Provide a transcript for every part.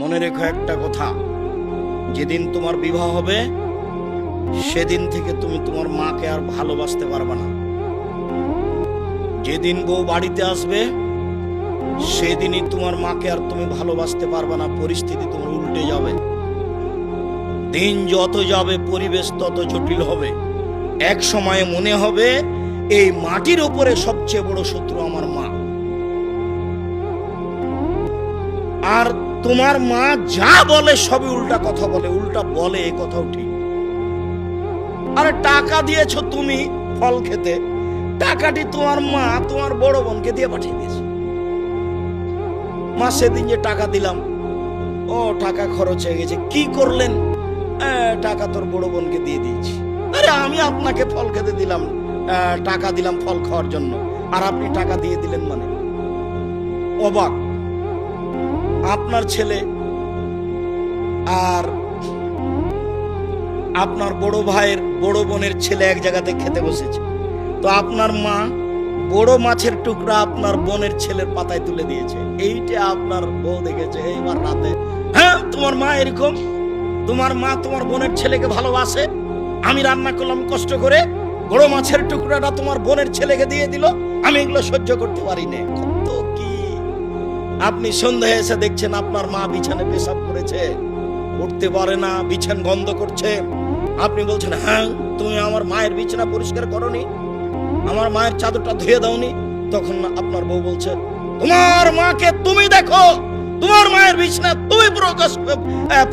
মনে রেখো একটা কথা, যেদিন তোমার বিবাহ হবে সেদিন থেকে তুমি তোমার মাকে আর ভালোবাসতে পারবে না। যেদিন বউ বাড়িতে আসবে সেদিনই তোমার মাকে আর তুমি ভালোবাসতে পারবে না। পরিস্থিতি তোমার উল্টে যাবে। দিন যত যাবে পরিবেশ তত জটিল হবে। এক সময়ে মনে হবে এই মাটির উপরে সবচেয়ে বড় শত্রু আমার মা। আর তোমার মা যা বলে সবই উল্টা কথা বলে, উল্টা বলে, এই কথাও ঠিক। আরে টাকা দিয়েছো তুমি ফল খেতে, টাকাটি তোমার মা তোমার বড় বোনকে দিয়ে পাঠিয়ে দিয়েছে। মা সেদিন যে টাকা দিলাম, ও টাকা খরচ হয়ে গেছে, কি করলেন? টাকা তোর বড় বোনকে দিয়ে দিয়েছি। আরে আমি আপনাকে ফল খেতে দিলাম, টাকা দিলাম ফল খাওয়ার জন্য, আর আপনি টাকা দিয়ে দিলেন মানে? অবাক। আপনার ছেলে আর আপনার বড় ভাইয়ের বড় বোনের ছেলে এক জায়গাতে খেতে বসেছে, তো আপনার মা বড় মাছের টুকরা আপনার বোনের ছেলের পাতায় তুলে দিয়েছে। এইটা আপনার বউ দেখেছে এইবার রাতে, হ্যাঁ তোমার মা এরকম, তোমার মা তোমার বোনের ছেলেকে ভালোবাসে, আমি রান্না করলাম কষ্ট করে, বড় মাছের টুকরাটা তোমার বোনের ছেলেকে দিয়ে দিল, আমি এগুলো সহ্য করতে পারি না। কত কি! আপনি সন্ধ্যায় এসে দেখছেন আপনার মা বিছানে পেশাব করেছে, উঠতে পারে না, বিছান গন্ধ করছে। আপনি বলছেন হ্যাঁ তুমি আমার মায়ের বিছানা পরিষ্কার করনি, আমার মায়ের চাদরটা ধুয়ে দাওনি। তখন আপনার বউ বলছে তোমার মাকে তুমি দেখো, তোমার মায়ের বিছানা তুমি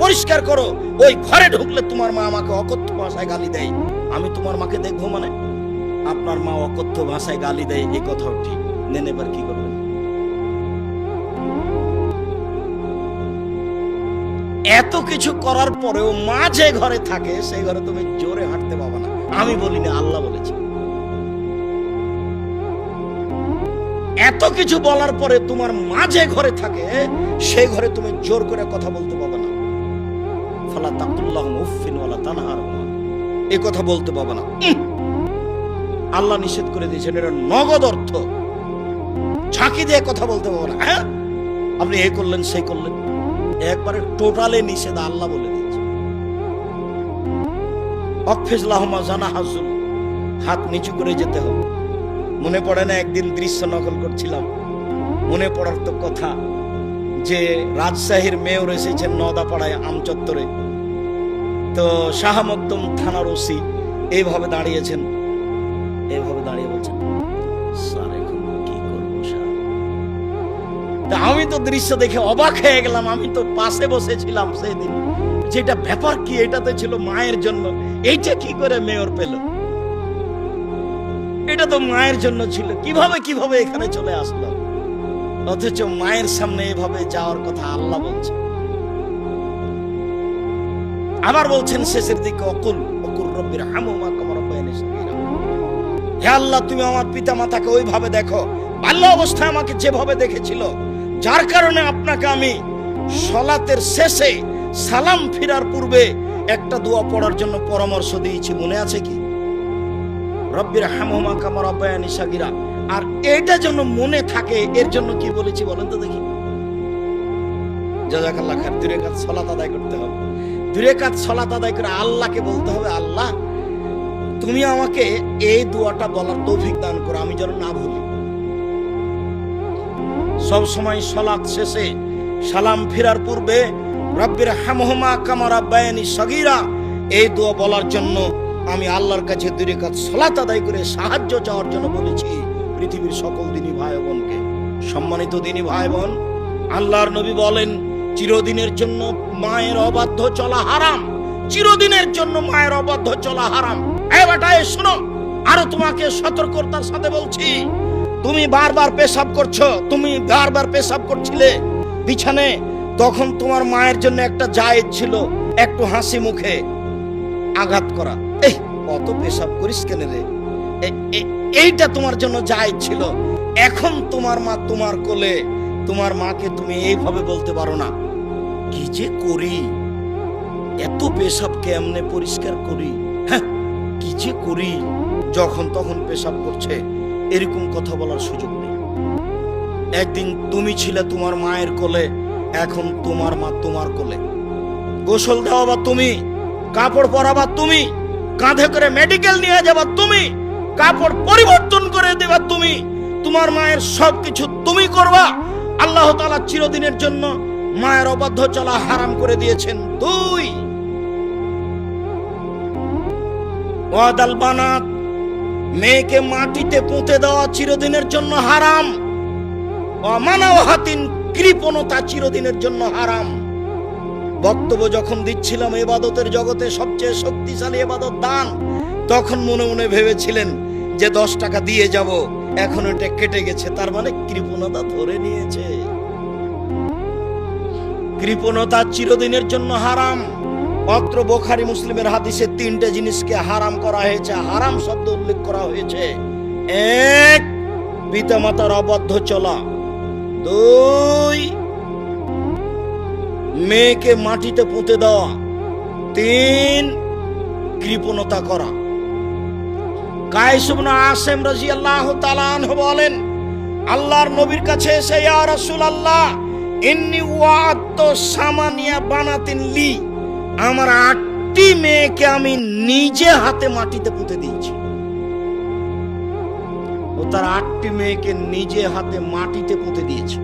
পরিষ্কার করো, ওই ঘরে ঢুকলে তোমার মা আমাকে অকথ্য ভাষায় গালি দেয়, আমি তোমার মাকে দেখবো মানে? আপনার মা অকথ্য ভাষায় গালি দেয়, এই কথাও ঠিক। নেন এবার কি করবেন? এত কিছু করার পরেও মা যে ঘরে থাকে সেই ঘরে তুমি জোরে হাঁটতে পাবো না। আমি বলিনি, আল্লাহ বলেছে। এত কিছু বলার পরে তোমার মা যে ঘরে থাকে সেই ঘরে তুমি জোর করে কথা বলতে পাবো না। ফালা তাকুল্লাহুম উফফিন ওয়ালা তানহারহুমা, এই কথা বলতে পাবো না। আল্লাহ নিষেধ করে দিয়েছেন, এটা নগদ অর্থ। ঝাঁকি দিয়ে কথা বলতে পাবো না। হ্যাঁ আপনি এই করলেন সেই করলেন, একবারে টোটালে নিষেধ, আল্লাহ বলে দিয়েছে। অকফিজ লাহুমা জানাহাজুল, হাত নিচু করে যেতে হবে। মনে পড়ে না একদিন দৃশ্য নকল করছিলাম, মনে পড়ার তো কথা যে রাজশাহীর মেয়র এসেছেন নওদাপাড়ায় আমচত্বরে, তো শাহ মকদুম থানার ওসি এইভাবে দাঁড়িয়েছেন, এইভাবে দাঁড়িয়ে বলছেন স্যার এখন কি করবো স্যার? তা আমি তো দৃশ্য দেখে অবাক হয়ে গেলাম। আমি তো পাশে বসেছিলাম সেদিন, যেটা ব্যাপার কি, এটাতে ছিল মায়ের জন্য, এইটা কি করে মেয়র পেল? এটা তো মায়ের জন্য ছিল, কিভাবে এখানে চলে আসলো? অথচ মায়ের সামনে এভাবে যাওয়ার কথা আল্লাহ বলছে। আবার বলছেন শেষের দিকে অকুল রব্বির হামহুমা কামা রাব্বায়ানি সগীরা, হে আল্লাহ তুমি আমার পিতা মাতাকে ওইভাবে দেখো বাল্য অবস্থায় আমাকে যেভাবে দেখেছিল, যার কারণে আপনাকে আমি সালাতের শেষে সালাম ফিরার পূর্বে একটা দোয়া পড়ার জন্য পরামর্শ দিয়েছি, মনে আছে কি? রব্বির হামহুমা কামা রাব্বায়ানি সগীরা। আর এটা যেন মনে থাকে এর জন্য কি বলেছি বলেন তো দেখি? জাযাকাল্লাহ খাইর। 2 রাকাত সালাত আদায় করতে হবে। 2 রাকাত সালাত আদায় করে আল্লাহকে বলতে হবে, আল্লাহ তুমি আমাকে এই দোয়াটা বলার তৌফিক দান করো, আমি যেন না ভুলি। সব সময় সালাত শেষে সালাম ফিরার পূর্বে রব্বির হামহুমা কামা রাব্বায়ানি সগীরা এই দোয়া বলার জন্য আমি আল্লাহর কাছে 2 রাকাত সালাত আদায় করে সাহায্য চাওয়ার জন্য বলেছি পৃথিবীর সকল দিনী ভাই বোনকে। সম্মানিত দিনী ভাই বোন, আল্লাহর নবী বলেন চিরদিনের জন্য মায়ের অবাধ্য চলা হারাম, চিরদিনের জন্য মায়ের অবাধ্য চলা হারাম। এই বেটা শোনো, আরো তোমাকে সতর্কতার সাথে বলছি, তুমি বারবার পেশাব করছো, তুমি বারবার পেশাব করছিলে বিছানে, তখন তোমার মায়ের জন্য একটা জায়েজ ছিল একটু হাসি মুখে আঘাত করা, এই কত পেশাব করিস কেন রে, এইটা তোমার জন্য জায়েজ ছিল। এখন তোমার মা তোমার কোলে, তোমার মাকে তুমি এইভাবে বলতে পারো না কি যে করি, এত পেশাব কেমনে পরিষ্কার করি, হ্যাঁ কি যে করি, যখন তখন পেশাব করছে, এরকম কথা বলার সুযোগ নেই। একদিন তুমি ছিলে তোমার মায়ের কোলে, এখন তোমার মা তোমার কোলে, গোসল দেওয়াবা তুমি, কাপড় পরাবা তুমি, কাঁধে করে মেডিকেল নিয়ে যাবা তুমি, কাপড় পরিবর্তন করে দেবা তুমি, তোমার মায়ের সবকিছু তুমি করবা। আল্লাহ তাআলা চিরদিনের জন্য মায়ের অবাধ্য চলা হারাম করে দিয়েছেন। 2 ওয়াদাল বানাত, মেয়েকে মাটিতে পুঁতে দেওয়া চিরদিনের জন্য হারাম। অমানাওয়াতিন, কৃপণতা চিরদিনের জন্য হারাম। বক্তব্য যখন দিচ্ছিলাম ইবাদতের জগতে সবচেয়ে শক্তিশালী ইবাদত দান, তখন মনে মনে ভেবেছিলেন যে 10 টাকা দিয়ে যাব, এখন এটা কেটে গেছে, তার মানে কৃপণতা ধরে নিয়েছে। কৃপণতা চিরদিনের জন্য হারাম। অত্র বুখারী মুসলিমের হাদিসে 3টে জিনিসকে হারাম করা হয়েছে, হারাম শব্দ উল্লেখ করা হয়েছে। 1 পিতামাতার অবাধ্য চলা, 2 মেয়েকে মাটিতে পুঁতে দেওয়া, 3 কৃপণতা করা। কায়েস ইবনে আসিম রাদিয়াল্লাহু তাআলা আনহু বলেন, আল্লাহর নবীর কাছে এসে, ইয়া রাসূলুল্লাহ, ইন্নী ওয়াআদতু সামানিয়া বানাতিন লি, আমার 8টি মেয়েকে আমি নিজে হাতে মাটিতে পুঁতে দিয়েছি। ও তার 8টি মেয়েকে নিজে হাতে মাটিতে পুঁতে দিয়েছে।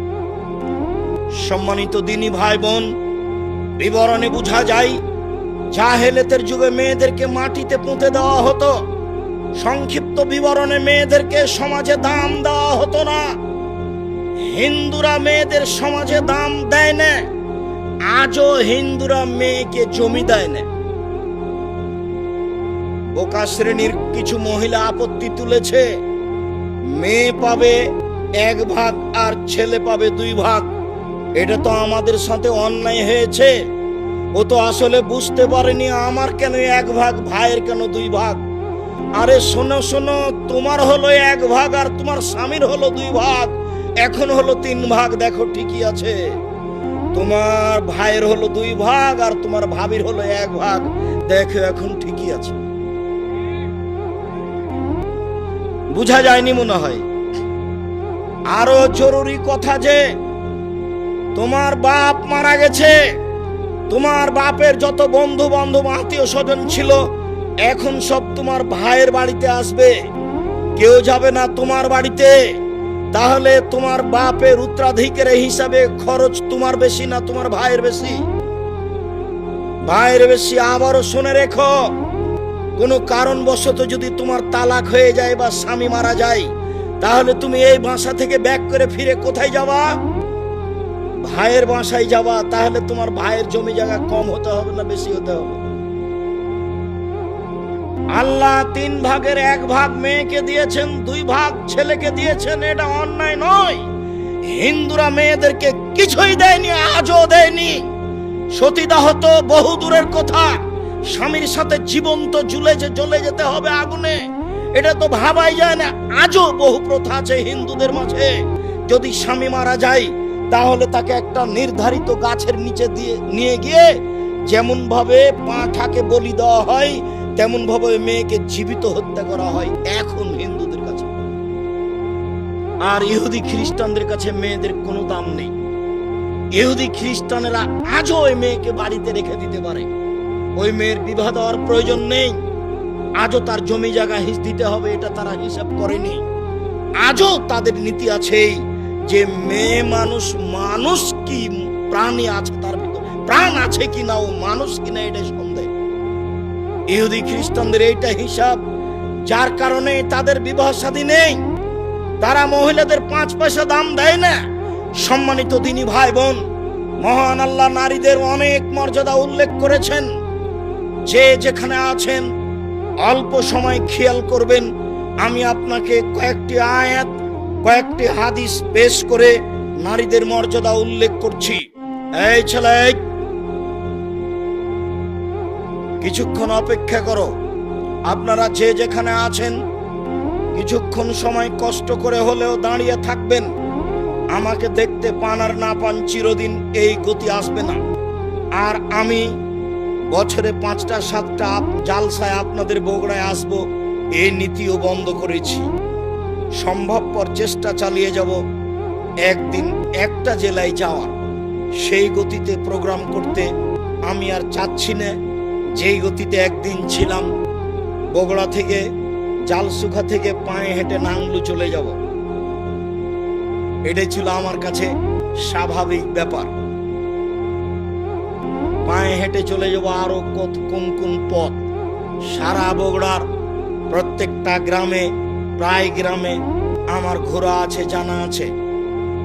সম্মানিত দিনী ভাই বোন, বিবরণে বোঝা যায় জাহেলিয়াতের যুগে মেয়েদেরকে মাটিতে পুঁতে দেওয়া হতো। সংক্ষিপ্ত বিবরণে মেয়েদেরকে সমাজে দাম দেওয়া হতো না। হিন্দুরা মেয়েদের সমাজে দাম দেয় না, আজও হিন্দুরা মেয়েকে জমি দেয় না। বোকা শ্রেণীর কিছু মহিলা আপত্তি তুলেছে, মেয়ে পাবে 1 ভাগ আর ছেলে পাবে 2 ভাগ। এটা তো আমাদের সাথে অন্যায় হয়েছে। ও তো আসলে বুঝতে পারেনি আমার কেন 1 ভাগ, ভাইয়ের কেন 2 ভাগ। আরে শোনো শোনো, তোমার হলো 1 ভাগ আর তোমার স্বামীর হলো 2 ভাগ, এখন হলো 3 ভাগ। দেখো ঠিকই আছে, তোমার ভাইয়ের হলো 2 ভাগ আর তোমার ভাবির হলো 1 ভাগ, দেখো এখন ঠিকই আছে। বুঝা যায়নি মনে হয়। আরো জরুরি কথা যে তোমার বাপ মারা গেছে, তোমার বাপের যত বন্ধু বান্ধব আত্মীয় স্বজন ছিল এখন সব তোমার ভাইয়ের বাড়িতে আসবে, কেউ যাবে না তোমার বাড়িতে। তাহলে তোমার বাপের উত্তরাধিকারের হিসাবে খরচ তোমার বেশি না তোমার ভাইয়ের বেশি? ভাইয়ের বেশি। আবারও শুনে রেখো, কোনো কারণবশত যদি তোমার তালাক হয়ে যায় বা স্বামী মারা যায়, তাহলে তুমি এই বাসা থেকে ব্যাক করে ফিরে কোথায় যাবা? ভাইয়ের বাসায় যাবা। তাহলে তোমার ভাইয়ের জমি জায়গা কম হতে হবে না বেশি হতে হবে? আল্লাহ 3 ভাগের 1 ভাগ মেয়েকে দিয়েছেন, 2 ভাগ ছেলেকে দিয়েছেন, এটা অন্যায় নয়। হিন্দুরা মেয়েদেরকে কিছুই দেয়নি, আজও দেয়নি। সতীদাহ তো বহু দূরের কথা, স্বামীর সাথে জীবন্ত জ্বলে যেতে হবে আগুনে, এটা তো ভাবাই যায় না। আজও বহু প্রথা আছে হিন্দুদের মাঝে। যদি স্বামী মারা যায় তাহলে তাকে একটা নির্ধারিত গাছের নিচে দিয়ে নিয়ে গিয়ে যেমন ভাবে পাঁঠাকে বলি দেওয়া হয়, তেমন ভাবে মেয়েকে জীবিত হত্যা করা হয় এখন হিন্দুদের কাছে। আর ইহুদি খ্রিস্টানদের কাছে মেয়েদের কোনো দাম নেই। ইহুদি খ্রিস্টানেরা আজও ওই মেয়েকে বাড়িতে রেখে দিতে পারে, ওই মেয়ের বিবাহ দেওয়ার প্রয়োজন নেই। আজও তার জমি জায়গা হিস দিতে হবে, এটা তারা হিসাব করেনি। আজও তাদের নীতি আছে যে মেয়ে মানুষ, মানুষ কি প্রাণী আছে তার ভিতর, প্রাণ আছে কিনা ও মানুষ কিনা এটা সন্দেহ। ইহুদি খ্রিস্টানদের এইটা হিসাব, যার কারণে তাদের বিবাহ শাদী নেই। তারা মহিলাদের 5 পয়সা দাম দেয় না। সম্মানিত দিনী ভাই বোন, মহান আল্লাহ নারীদের অনেক মর্যাদা উল্লেখ করেছেন। যে যেখানে আছেন অল্প সময় খেয়াল করবেন, আমি আপনাকে কয়েকটি আয়াত, কয়েকটি হাদিস পেশ করে নারীদের মর্যাদা উল্লেখ করছি। এই ছেলে, কিছুক্ষণ অপেক্ষা করো। আপনারা যে যেখানে আছেন কিছুক্ষণ সময় কষ্ট করে হলেও দাঁড়িয়ে থাকবেন। আমাকে দেখতে পান আর না পান, চিরদিন এই গতি আসবে না। আর আমি বছরে 5টা 7টা জালসায় আপনাদের বগুড়ায় আসব, এই নীতিও বন্ধ করেছি। সম্ভবপর চেষ্টা চালিয়ে যাব একদিন একটা জেলায় যাওয়ার। সেই গতিতে প্রোগ্রাম করতে আমি আর চাচ্ছি না। যেই গতিতে একদিন ছিলাম, বগুড়া থেকে জালসুখা থেকে পায়ে হেঁটে নাংলু চলে যাব, এটাই ছিল আমার কাছে স্বাভাবিক ব্যাপার। পায়ে হেঁটে চলে যাব আরো কোন কোন পথ। সারা বগুড়ার প্রত্যেকটা গ্রামে, প্রায় গ্রামে আমার ঘোরা আছে, জানা আছে।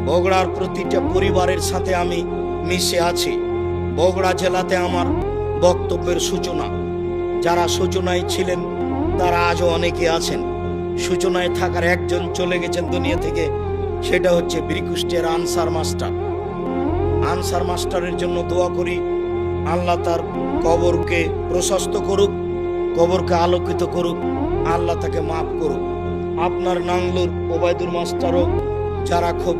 বগুড়ার প্রতিটা পরিবারের সাথে আমি মিশে আছি। বগুড়া জেলাতে আমার বক্তব্যের সূচনা। যারা সূচনায় ছিলেন তারা আজও অনেকে আছেন। সূচনায় থাকার একজন চলে গেছেন দুনিয়া থেকে, সেটা হচ্ছে বীরকুষ্টের আনসার মাস্টার। আনসার মাস্টারের জন্য দোয়া করি, আল্লাহ তার কবরকে প্রশস্ত করুক, কবরকে আলোকিত করুক, আল্লাহ তাকে মাফ করুক। আপনার নাংলুর ওবায়দুর মাস্টারও যারা খুব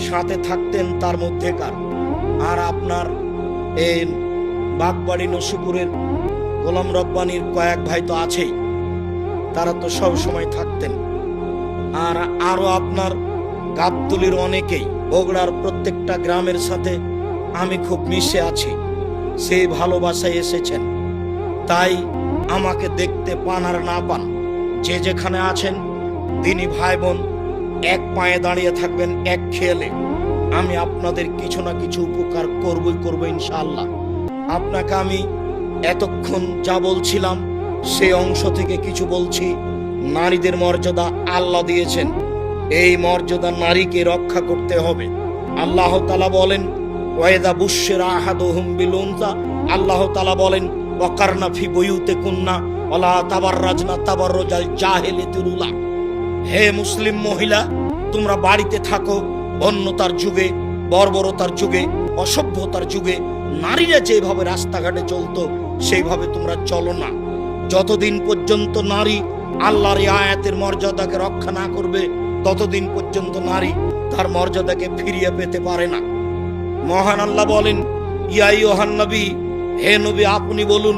সাথে থাকতেন তার মধ্যেকার, আর আপনার এই বাগবাড়ি নসিপুরের গোলাম রব্বানির কয়েক ভাই তো আছেই, তারা তো সব সময় থাকতেন। আর আরো আপনার গাবতলির অনেকেই, বগুড়ার প্রত্যেকটা গ্রামের সাথে আমি খুব মিশে আছি। সেই ভালোবাসায় এসেছেন, তাই আমাকে দেখতে পান আর না পান, যে যেখানে আছেন দিনী ভাই বোন এক পায়ে দাঁড়িয়ে থাকবেন এক খেয়ালে। আমি আপনাদের কিছু না কিছু উপকার করবো ইনশাআল্লাহ। আপনাকে আমি এতক্ষণ যা বলছিলাম সেই অংশ থেকে কিছু বলছি। নারীদের মর্যাদা আল্লাহ দিয়েছেন, এই মর্যাদা নারীকে রক্ষা করতে হবে। আল্লাহ তাআলা বলেন, ওয়াইদা বুশশিরা আহাদুহুম বিল উনসা, আল্লাহ তাআলা বলেন, ওয়াকারনা ফি বুয়ুতিকুন্না ওয়ালা তাবাররাজনা তাবাররুজাল জাহিলিয়াতিল উলা। হে মুসলিম মহিলা, তোমরা বাড়িতে থাকো। অন্যতার যুগে, বর্বরতার যুগে, অসভ্যতার যুগে নারীরা যেভাবে রাস্তাঘাটে চলতো সেইভাবে তোমরা চলো না। যতদিন পর্যন্ত নারী আল্লাহর এই আয়াতের মর্যাদাকে রক্ষা না করবে, ততদিন পর্যন্ত নারী তার মর্যাদাকে ফিরিয়ে পেতে পারে না। মহান আল্লাহ বলেন, ইয়া আইয়ুহান নবী, হে নবী আপনি বলুন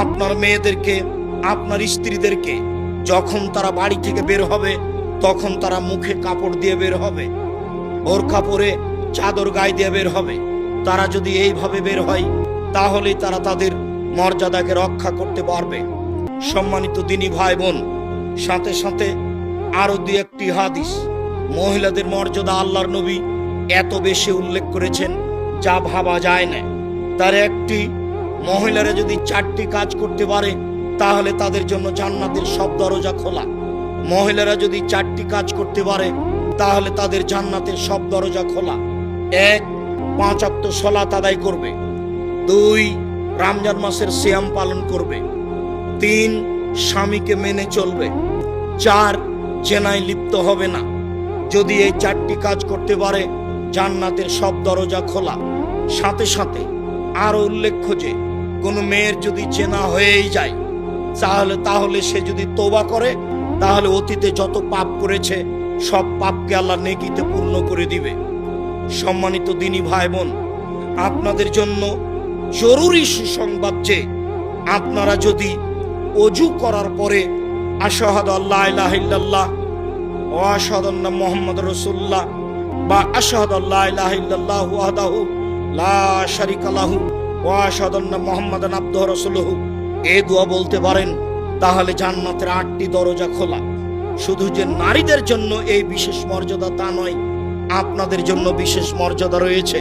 আপনার মেয়েদেরকে, আপনার স্ত্রীদেরকে, যখন তারা বাড়ি থেকে বের হবে তখন তারা মুখে কাপড় দিয়ে বের হবে, বোরকা পরে চাদর গায়ে দিয়ে বের হবে। তারা যদি এইভাবে বের হয় তাহলে তারা তাদের মর্যাদাকে রক্ষা করতে পারবে। সম্মানিত দিনী ভাই বোন, সাথে সাথে আরো দুই একটি হাদিস। মহিলাদের মর্যাদা আল্লাহর নবী এত বেশি উল্লেখ করেছেন যা ভাবা যায় না। তার একটি, মহিলারা যদি 4টি কাজ করতে পারে তাহলে তাদের জন্য জান্নাতের সব দরজা খোলা। মহিলারা যদি 4টি কাজ করতে পারে তাহলে তাদের জান্নাতের সব দরজা খোলা। 1, 5 ওয়াক্ত সালাত আদায় করবে। 2, রমজান মাসের সিয়াম পালন করবে। 3, স্বামীকে মেনে চলবে। 4, জেনায় লিপ্ত হবে না। যদি এই 4টি কাজ করতে পারে জান্নাতের সব দরজা খোলা। সাথে সাথে আরো উল্লেখ্য যে কোনো মেয়ের যদি জেনা হয়েই যায় তাহলে সে যদি তওবা করে তাহলে অতীতে যত পাপ করেছে সব পাপকে আল্লাহ নেকিতে পূর্ণ করে দিবে। সম্মানিত দিনী ভাই বোন, আপনাদের জন্য জরুরি সুসংবাদ যে আপনারা যদি ওযু করার পরে আশহাদু আল্লা ইলাহা ইল্লাল্লাহ ওয়া আশহাদু আন্না মুহাম্মাদুর রাসূলুল্লাহ বা আশহাদু আল্লা ইলাহা ইল্লাল্লাহু ওয়াহদাহু লা শারীকা লাহু ওয়া আশহাদু আন্না মুহাম্মাদান আবদুহু ওয়া রাসূলুহু এই দোয়া বলতে পারেন, তাহলে জান্নাতের 8টি দরজা খোলা। শুধু যে নারীদের জন্য এই বিশেষ মর্যাদা তা নয়, আপনাদের জন্য বিশেষ মর্যাদা রয়েছে।